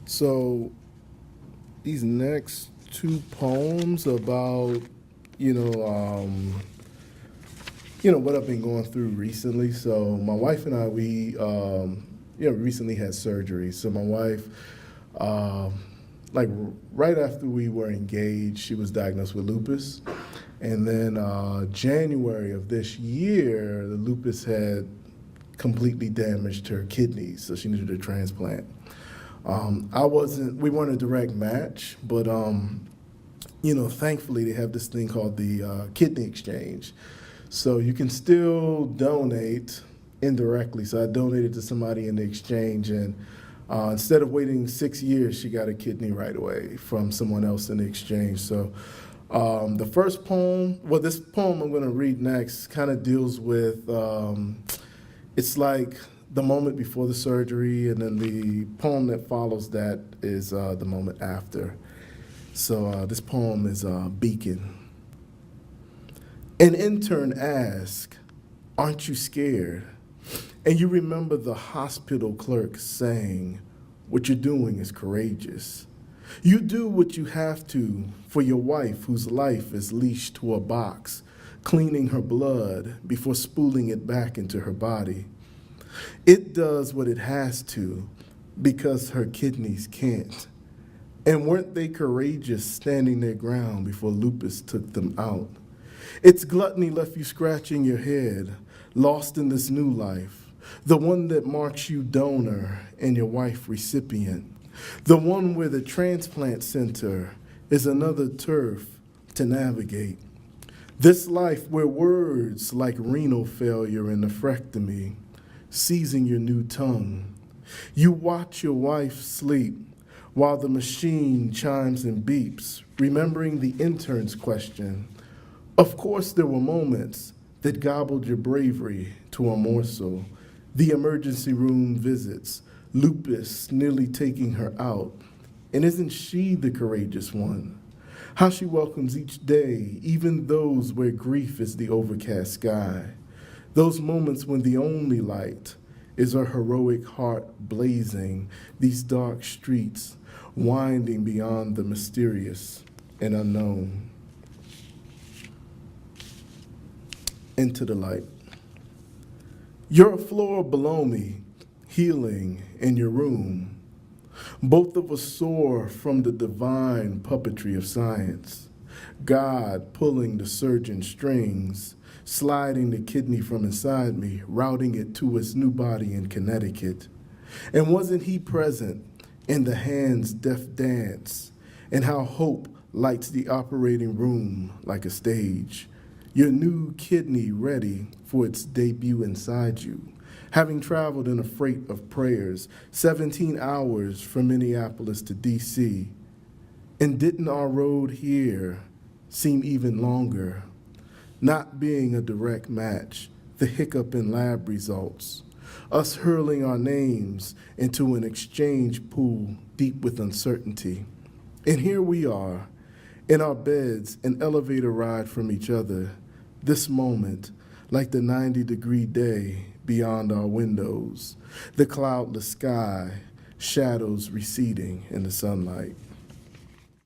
So these next two poems about, you know, um, what I've been going through recently. So my wife and I, recently had surgery. So my wife, um, like right after we were engaged, she was diagnosed with lupus, and then January of this year, the lupus had completely damaged her kidneys, so she needed a transplant. We weren't a direct match, but thankfully they have this thing called the kidney exchange. So you can still donate indirectly. So I donated to somebody in the exchange, and instead of waiting 6 years, she got a kidney right away from someone else in the exchange. So the first poem, well, this poem I'm going to read next kind of deals with, it's like the moment before the surgery, and then the poem that follows that is the moment after. So this poem is Beacon. An intern asked, "Aren't you scared?" And you remember the hospital clerk saying, "What you're doing is courageous. You do what you have to for your wife whose life is leashed to a box, cleaning her blood before spooling it back into her body. It does what it has to because her kidneys can't. And weren't they courageous standing their ground before lupus took them out? Its gluttony left you scratching your head, lost in this new life, the one that marks you donor and your wife recipient, the one where the transplant center is another turf to navigate. This life where words like renal failure and nephrectomy, seizing your new tongue. You watch your wife sleep while the machine chimes and beeps, remembering the intern's question. Of course, there were moments that gobbled your bravery to a morsel. The emergency room visits, lupus nearly taking her out. And isn't she the courageous one? How she welcomes each day, even those where grief is the overcast sky. Those moments when the only light is her heroic heart blazing these dark streets, winding beyond the mysterious and unknown. Into the light. You're a floor below me, healing in your room. Both of us soar from the divine puppetry of science. God pulling the surgeon's strings, sliding the kidney from inside me, routing it to its new body in Connecticut. And wasn't he present in the hand's deft dance, and how hope lights the operating room like a stage? Your new kidney ready for its debut inside you, having traveled in a freight of prayers, 17 hours from Minneapolis to D.C. And didn't our road here seem even longer? Not being a direct match, the hiccup in lab results, us hurling our names into an exchange pool deep with uncertainty. And here we are, in our beds, an elevator ride from each other, this moment, like the 90-degree day beyond our windows, the cloudless sky, shadows receding in the sunlight.